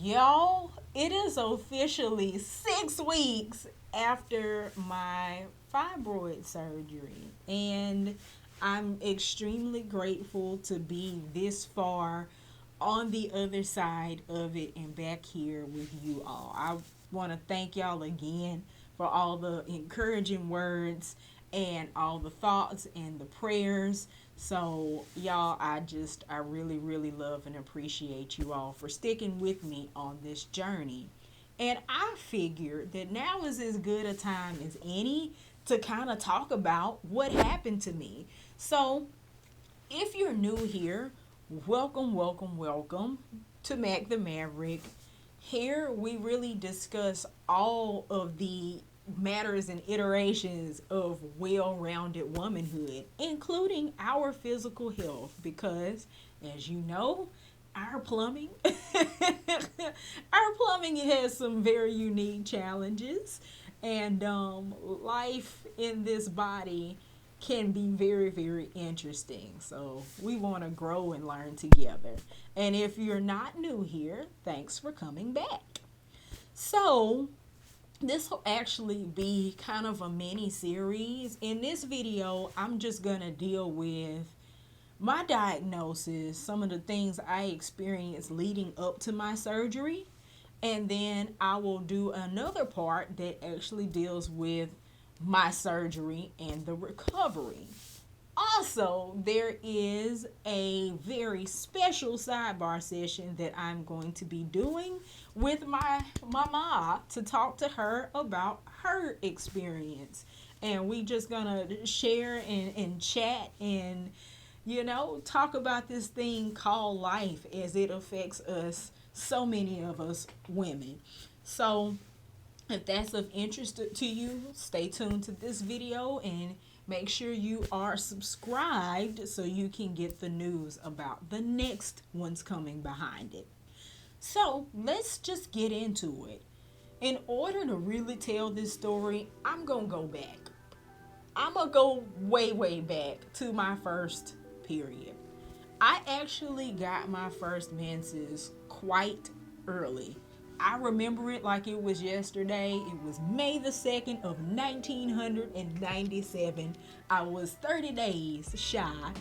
Y'all, it is officially 6 weeks after my fibroid surgery, and I'm extremely grateful to be this far on the other side of it and back here with you all. I want to thank y'all again for all the encouraging words and all the thoughts and the prayers. So, y'all, I really, really love and appreciate you all for sticking with me on this journey. And I figured that now is as good a time as any to kind of talk about what happened to me. So, if you're new here, welcome, welcome, welcome to Mac the Maverick. Here we really discuss all of the matters and iterations of well rounded womanhood, including our physical health, because as you know, our plumbing our plumbing has some very unique challenges, and life in this body can be very, very interesting. So we want to grow and learn together. And if you're not new here, thanks for coming back. So this will actually be kind of a mini series. In this video, I'm just going to deal with my diagnosis, some of the things I experienced leading up to my surgery, and then I will do another part that actually deals with my surgery and the recovery. Also, there is a very special sidebar session that I'm going to be doing with my mama to talk to her about her experience. And we just gonna share and chat and talk about this thing called life as it affects us, so many of us women. So if that's of interest to you, stay tuned to this video and make sure you are subscribed so you can get the news about the next ones coming behind it. So let's just get into it. In order to really tell this story, I'm going to go back. I'm going to go way, way back to my first period. I actually got my first menses quite early. I remember it like it was yesterday. It was May the 2nd of 1997. I was 30 days shy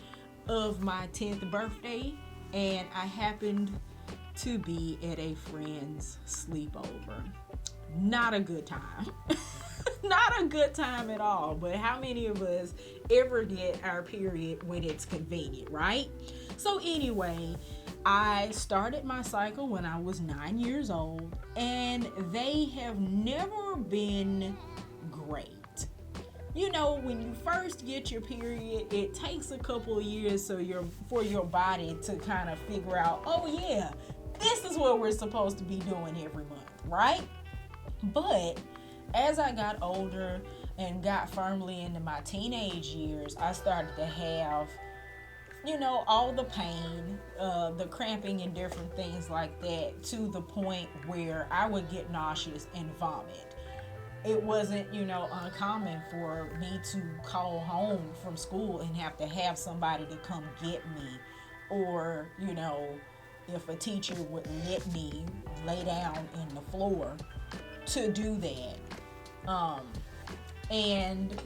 of my 10th birthday, and I happened to be at a friend's sleepover. Not a good time. Not a good time at all. But how many of us ever get our period when it's convenient, right? So anyway, I started my cycle when I was 9 years old, and they have never been great. You know, when you first get your period, it takes a couple of years for your body to kind of figure out, oh yeah, this is what we're supposed to be doing every month, right? But as I got older and got firmly into my teenage years, I started to have, all the pain, the cramping and different things like that, to the point where I would get nauseous and vomit. It wasn't, uncommon for me to call home from school and have to have somebody to come get me, or, if a teacher would let me lay down in the floor to do that. And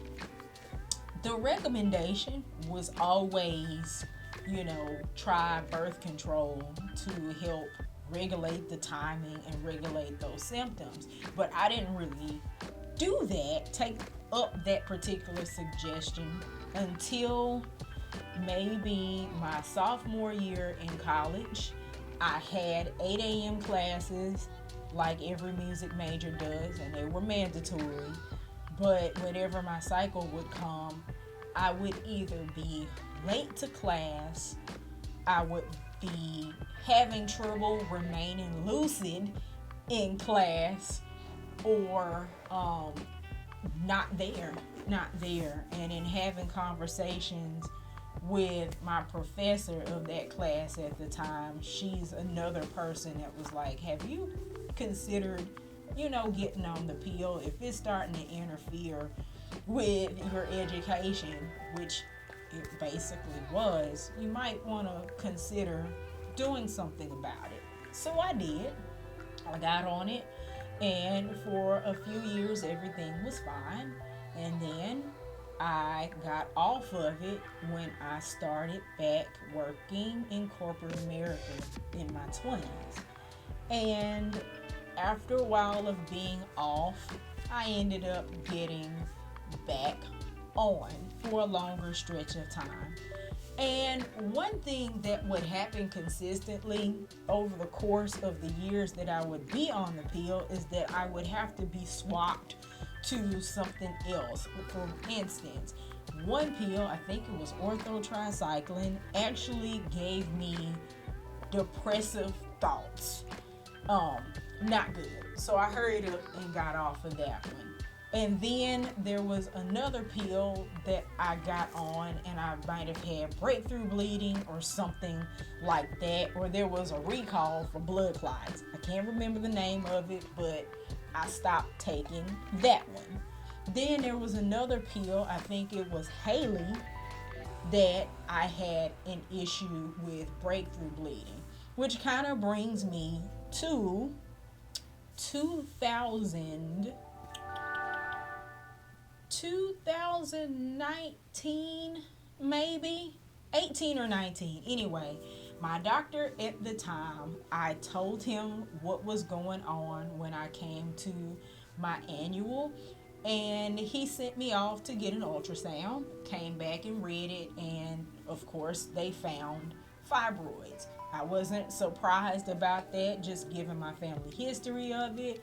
the recommendation was always, try birth control to help regulate the timing and regulate those symptoms. But I didn't really do that, take up that particular suggestion until maybe my sophomore year in college. I had 8 a.m. classes like every music major does, and they were mandatory. But whenever my cycle would come, I would either be late to class, I would be having trouble remaining lucid in class, or not there. And in having conversations with my professor of that class at the time, she's another person that was like, have you considered, getting on the pill? If it's starting to interfere with your education, which it basically was, you might want to consider doing something about it. So I did. I got on it, and for a few years, everything was fine. And then I got off of it when I started back working in corporate America in my 20s. And after a while of being off, I ended up getting back on for a longer stretch of time. And one thing that would happen consistently over the course of the years that I would be on the pill is that I would have to be swapped to something else. For instance, one pill, I think it was orthotricycline, actually gave me depressive thoughts. Not good. So I hurried up and got off of that one. And then there was another pill that I got on, and I might have had breakthrough bleeding or something like that, or there was a recall for blood clots. I can't remember the name of it, but I stopped taking that one. Then there was another pill, I think it was Haley, that I had an issue with breakthrough bleeding, which kind of brings me to 2019, maybe 18 or 19. Anyway, my doctor at the time, I told him what was going on when I came to my annual, and he sent me off to get an ultrasound. Came back and read it, and of course they found fibroids. I wasn't surprised about that, just given my family history of it.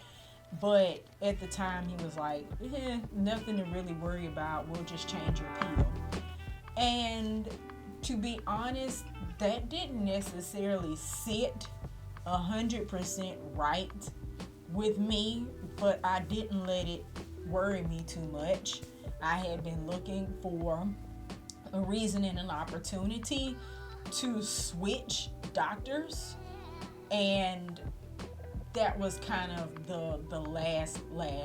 But at the time, he was like, nothing to really worry about. We'll just change your pill. And to be honest, that didn't necessarily sit 100% right with me, but I didn't let it worry me too much. I had been looking for a reason and an opportunity to switch doctors, and that was kind of the last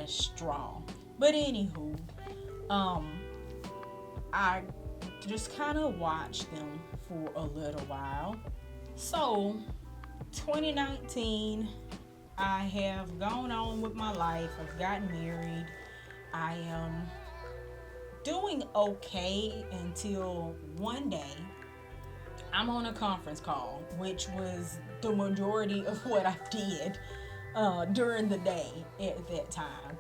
straw. But anywho, I just kind of watched them for a little while. So 2019, I have gone on with my life. I've gotten married. I am doing okay until one day I'm on a conference call, which was the majority of what I did during the day at that time.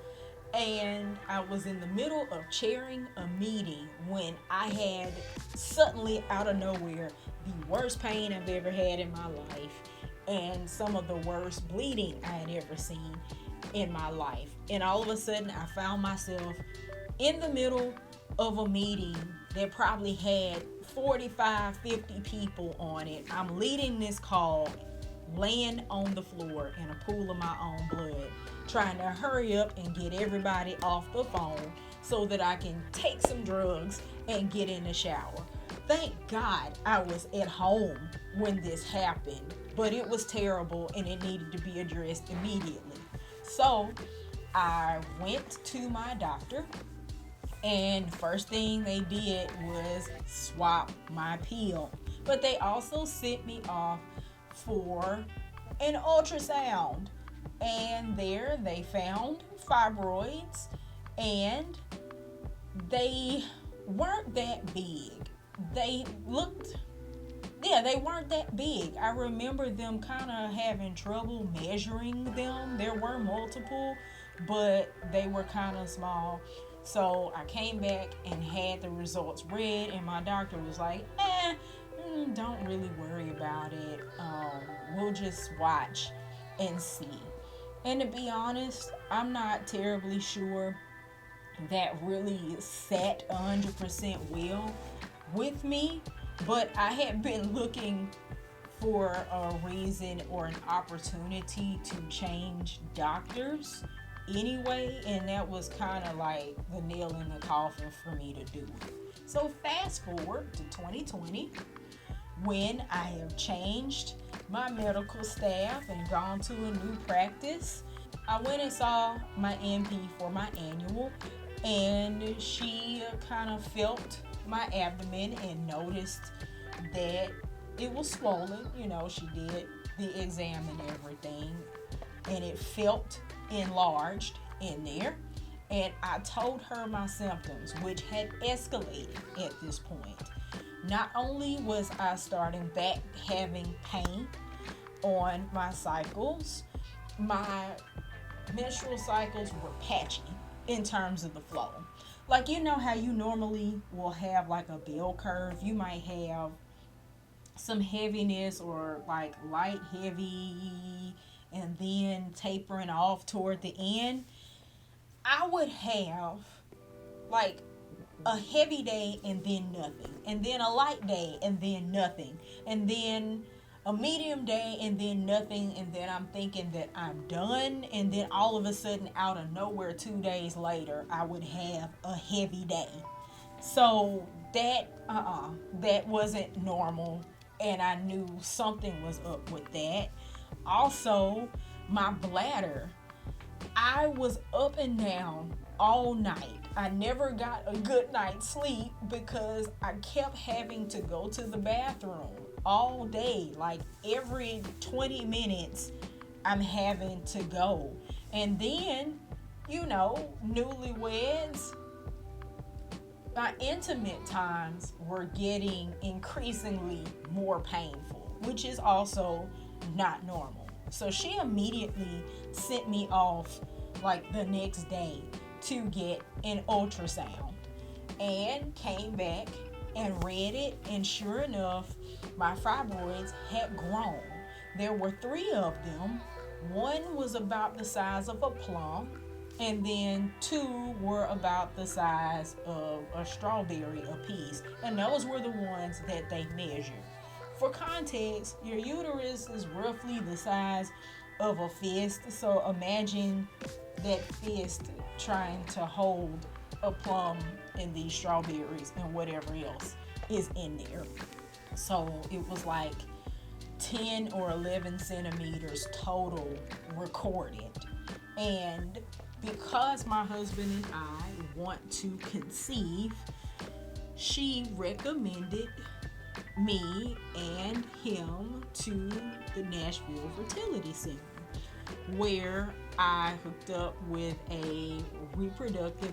And I was in the middle of chairing a meeting when I had suddenly, out of nowhere, the worst pain I've ever had in my life and some of the worst bleeding I had ever seen in my life. And all of a sudden, I found myself in the middle of a meeting that probably had 45, 50 people on it. I'm leading this call, laying on the floor in a pool of my own blood, trying to hurry up and get everybody off the phone so that I can take some drugs and get in the shower. Thank God I was at home when this happened, but it was terrible and it needed to be addressed immediately. So I went to my doctor, and first thing they did was swap my pill. But they also sent me off for an ultrasound. And there they found fibroids, and they weren't that big. They weren't that big. I remember them kind of having trouble measuring them. There were multiple, but they were kind of small. So I came back and had the results read, and my doctor was like, don't really worry about it. We'll just watch and see. And to be honest, I'm not terribly sure that really sat 100% well with me, but I had been looking for a reason or an opportunity to change doctors anyway, and that was kind of like the nail in the coffin for me to do it. So fast forward to 2020, when I have changed my medical staff and gone to a new practice. I went and saw my NP for my annual, and she kind of felt my abdomen and noticed that it was swollen. You know, she did the exam and everything, and it felt enlarged in there. And I told her my symptoms, which had escalated at this point. Not only was I starting back having pain on my cycles, my menstrual cycles were patchy in terms of the flow. Like, you know how you normally will have like a bell curve? You might have some heaviness or like light heavy and then tapering off toward the end. I would have like a heavy day and then nothing, and then a light day and then nothing, and then a medium day and then nothing, and then I'm thinking that I'm done, and then all of a sudden out of nowhere 2 days later I would have a heavy day. So that wasn't normal, and I knew something was up with that. Also, my bladder, I was up and down all night. I never got a good night's sleep because I kept having to go to the bathroom all day. Like every 20 minutes, I'm having to go. And then, newlyweds, my intimate times were getting increasingly more painful, which is also not normal. So she immediately sent me off like the next day to get an ultrasound, and came back and read it, and sure enough, my fibroids had grown. There were 3 of them. One was about the size of a plum, and then 2 were about the size of a strawberry apiece, and those were the ones that they measured. For context, your uterus is roughly the size of a fist, so imagine that fist trying to hold a plum and these strawberries and whatever else is in there. So it was like 10 or 11 centimeters total recorded. And because my husband and I want to conceive, she recommended me and him to the Nashville Fertility Center, where I hooked up with a reproductive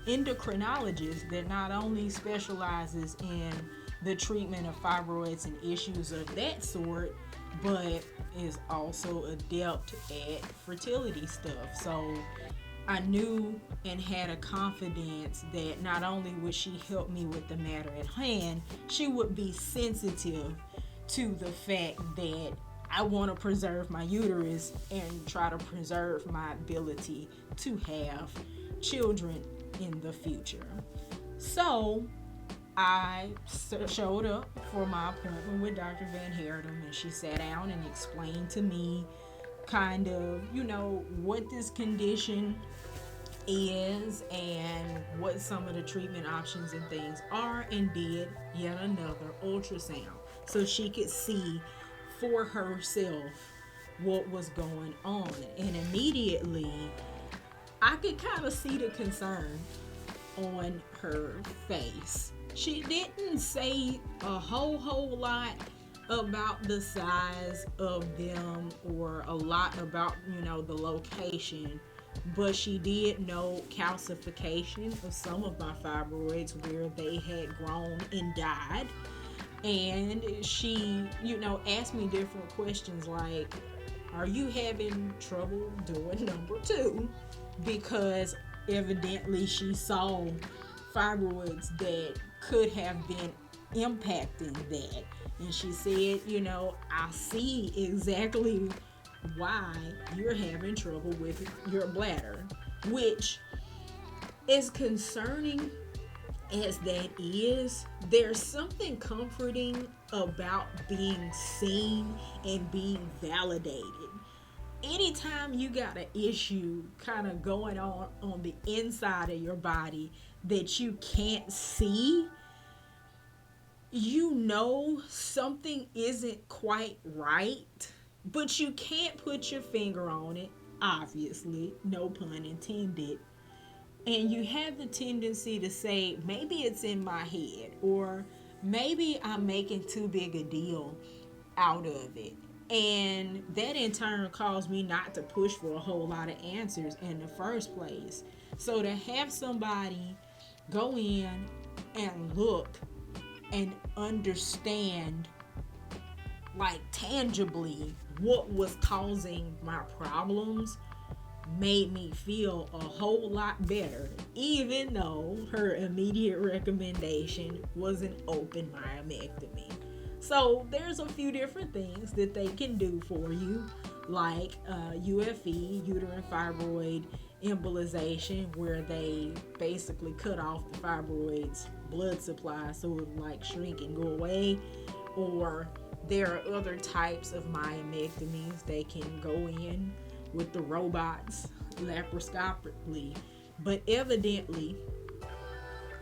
endocrinologist that not only specializes in the treatment of fibroids and issues of that sort, but is also adept at fertility stuff. So I knew and had a confidence that not only would she help me with the matter at hand, she would be sensitive to the fact that I want to preserve my uterus and try to preserve my ability to have children in the future. So I showed up for my appointment with Dr. Van Herden, and she sat down and explained to me kind of, what this condition is and what some of the treatment options and things are, and did yet another ultrasound so she could see for herself what was going on. And immediately I could kind of see the concern on her face. She didn't say a whole lot about the size of them or a lot about, the location, but she did know calcification of some of my fibroids where they had grown and died. And she, asked me different questions like, are you having trouble doing number 2? Because evidently she saw fibroids that could have been impacting that. And she said, I see exactly why you're having trouble with your bladder, which is concerning as that is. There's something comforting about being seen and being validated. Anytime you got an issue kind of going on the inside of your body that you can't see, something isn't quite right, but you can't put your finger on it, obviously, no pun intended. And you have the tendency to say, maybe it's in my head, or maybe I'm making too big a deal out of it. And that in turn caused me not to push for a whole lot of answers in the first place. So to have somebody go in and look and understand, like, tangibly what was causing my problems made me feel a whole lot better, even though her immediate recommendation was an open myomectomy. So there's a few different things that they can do for you, like UFE, uterine fibroid embolization, where they basically cut off the fibroids blood supply so it like shrink and go away. Or there are other types of myomectomies. They can go in with the robots laparoscopically, but evidently,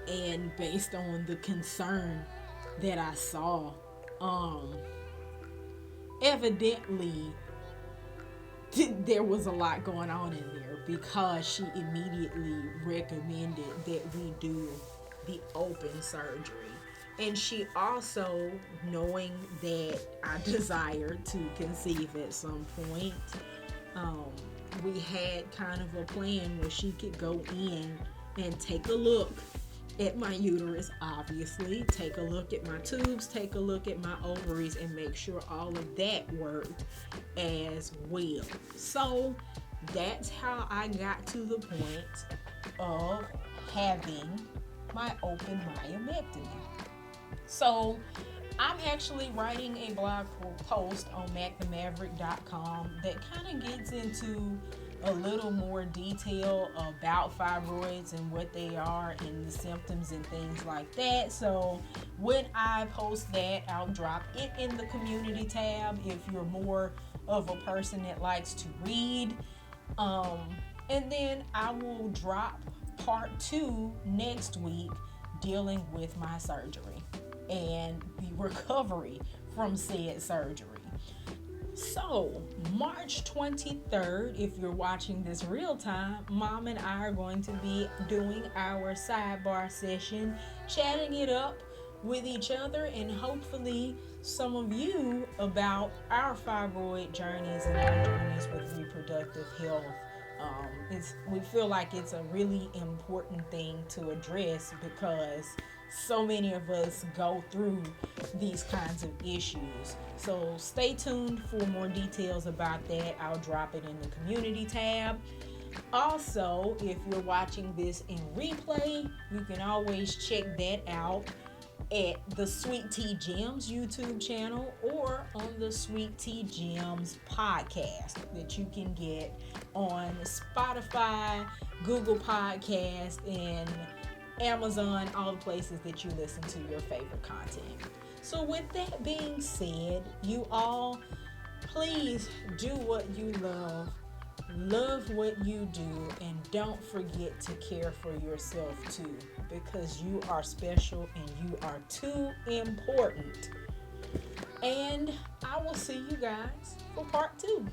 and based on the concern that I saw, evidently there was a lot going on in there, because she immediately recommended that we do the open surgery. And she also, knowing that I desired to conceive at some point, we had kind of a plan where she could go in and take a look at my uterus, obviously, take a look at my tubes, take a look at my ovaries, and make sure all of that worked as well. So that's how I got to the point of having my open myomectomy. So I'm actually writing a blog post on mackthemaverickblog that kind of gets into a little more detail about fibroids and what they are and the symptoms and things like that. So when I post that, I'll drop it in the community tab if you're more of a person that likes to read. And then I will drop part 2 next week, dealing with my surgery and the recovery from said surgery. So, March 23rd, if you're watching this real time, Mom and I are going to be doing our sidebar session, chatting it up with each other, and hopefully some of you about our fibroid journeys and our journeys with reproductive health. We feel like it's a really important thing to address, because so many of us go through these kinds of issues. So stay tuned for more details about that. I'll drop it in the community tab. Also, if you're watching this in replay, you can always check that out at the Sweet Tea Gems YouTube channel, or on the Sweet Tea Gems podcast that you can get on Spotify, Google Podcast, and Amazon, all the places that you listen to your favorite content. So with that being said, you all, please do what you love what you do, and don't forget to care for yourself too, because you are special and you are too important. And I will see you guys for part 2.